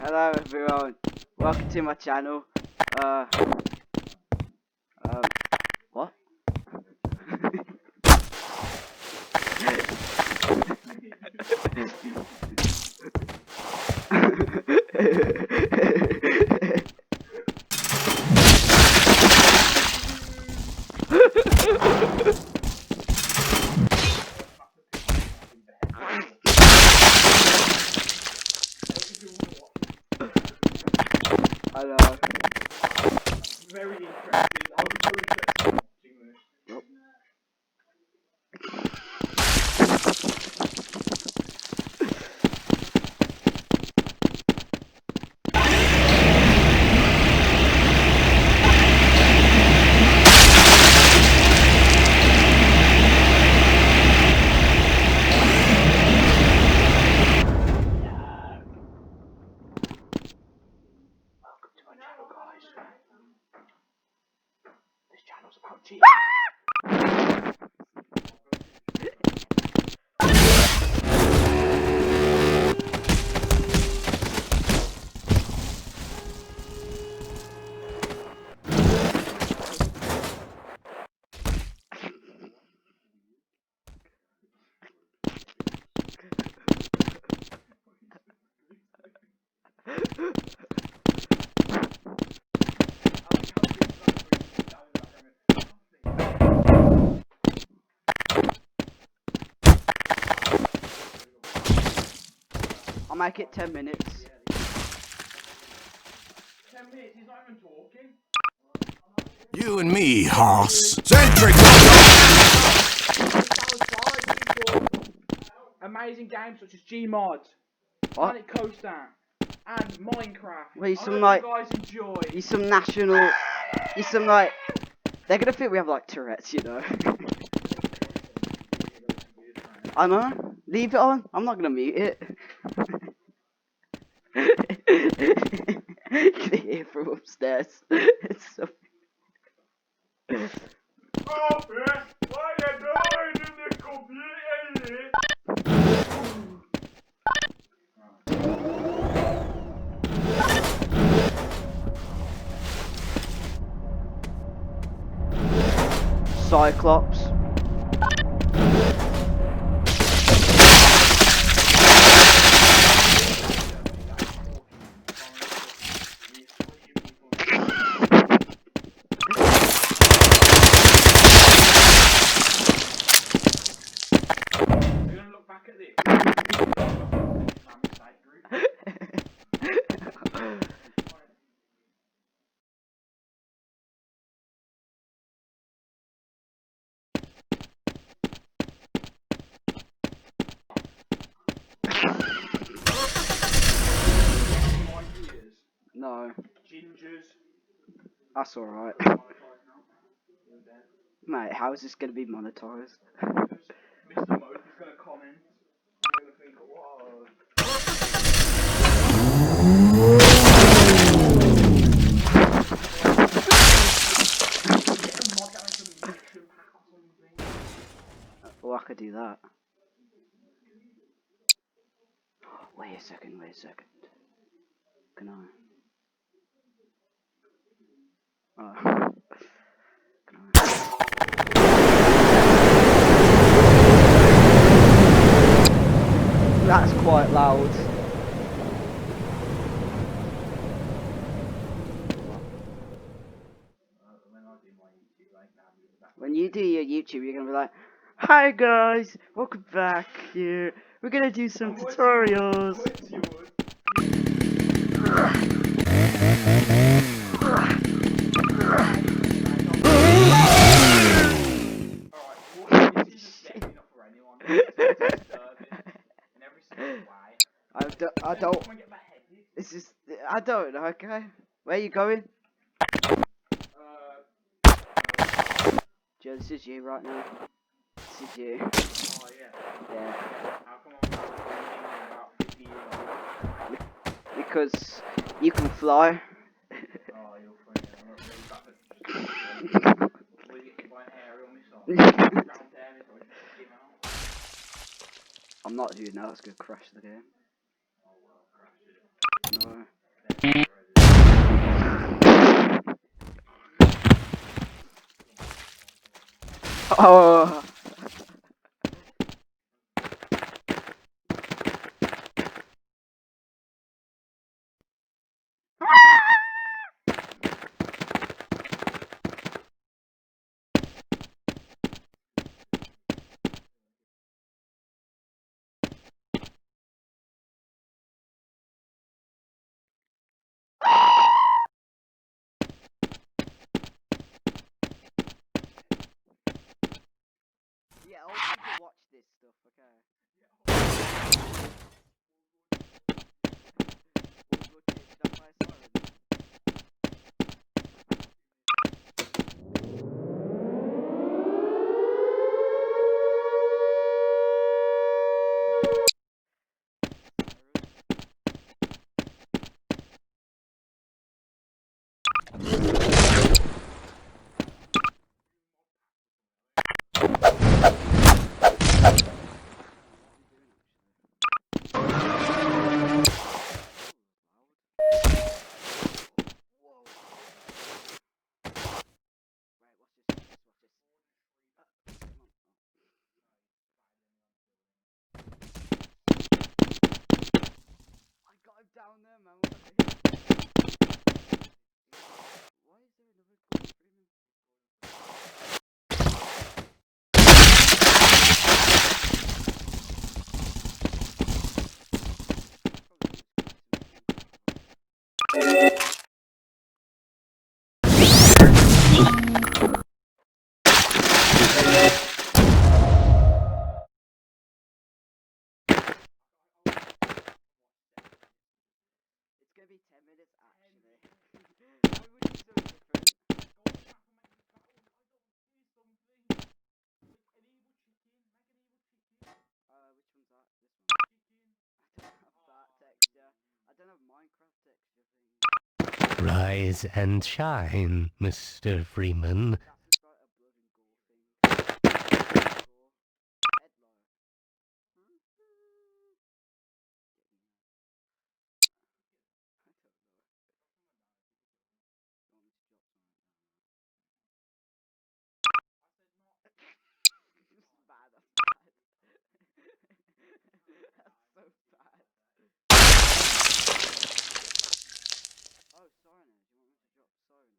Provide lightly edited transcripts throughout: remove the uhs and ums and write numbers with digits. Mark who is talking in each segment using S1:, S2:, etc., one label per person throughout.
S1: Hello everyone, welcome to my channel. What? I know.
S2: Very interesting. I was so interested in watching this.
S1: Nope.
S2: Welcome to my channel, guys. This channel's about cheating.
S1: I'll make it 10 minutes.
S2: 10 minutes, he's not even talking.
S3: You and me, Hoss. Centric.
S2: Amazing games such as Gmod,
S1: What?
S2: Planet Coaster, and Minecraft.
S1: Well, he's
S2: I
S1: some
S2: hope
S1: like,
S2: you guys enjoy.
S1: he's some national, he's some like, they're gonna think we have like Tourette's, you know. I know, leave it on, I'm not gonna mute it. You can hear from upstairs. It's so...
S2: Oh, man, what you doing in the computer?
S1: Cyclops.
S2: We're gonna look back at this.
S1: No,
S2: Gingers.
S1: that's alright. Mate, how is this gonna be monetized?
S2: Mr. Moke is gonna comment. I'm gonna think, whoa.
S1: Oh, I could do that. Wait a second, wait a second. Can I? Oh. Can I? That's quite loud. When you do your YouTube, you're gonna be like, "Hi guys, welcome back here. We're gonna do some tutorials." I don't. This is. I don't know. Okay, where you going? Joe, this is you right now. This is you.
S2: Oh, yeah.
S1: Yeah.
S2: How come I'm about 50 years old?
S1: Because you can fly.
S2: Oh, you're funny. I'm not really back at will you buy an aerial missile? Ground air missile, just give out.
S1: I'm not doing that. It's gonna crash the game.
S2: Oh, well, crash it.
S1: No. Oh. Yeah, I want you to watch this stuff, okay? We'll should I play a siren? Right, watch this, watch this. Come on. I got him down there, man. What the heck? Why is there another Gordon Freeman? It's gonna be 10 minutes actually. Why would you so different? Which one's that? This one. I don't have that texture. I don't have Minecraft texture thing.
S4: Rise and shine, Mr. Freeman.
S1: That's just like a blood and gore thing. Gore. Headlock. I don't know. You want me to drop something down? That's bad, that's bad. That's so bad. Oh, Siren, do you want me to drop Siren?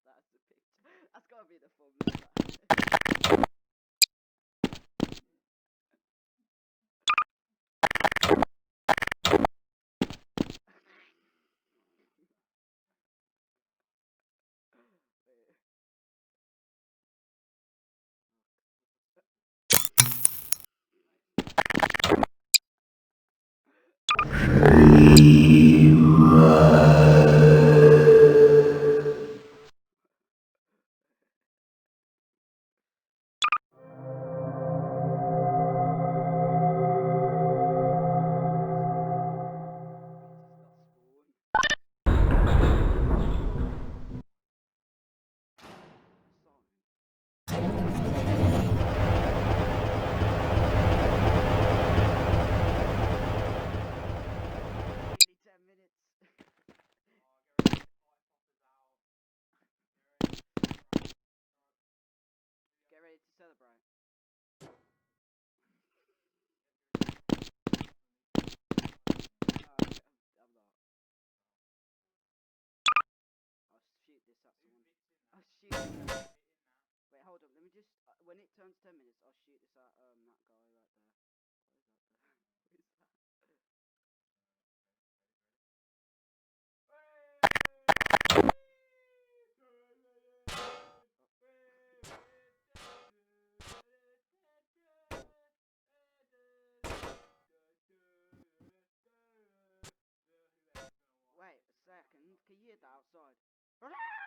S1: That's the picture. That's gotta be the thumbnail. Nearly 10 minutes. Get ready to celebrate. I'm not. I'll shoot this at someone. I'll shoot this at... Wait, hold up. Let me just... when it turns 10 minutes, I'll shoot this at that guy right there. What is that? Can you hear that outside?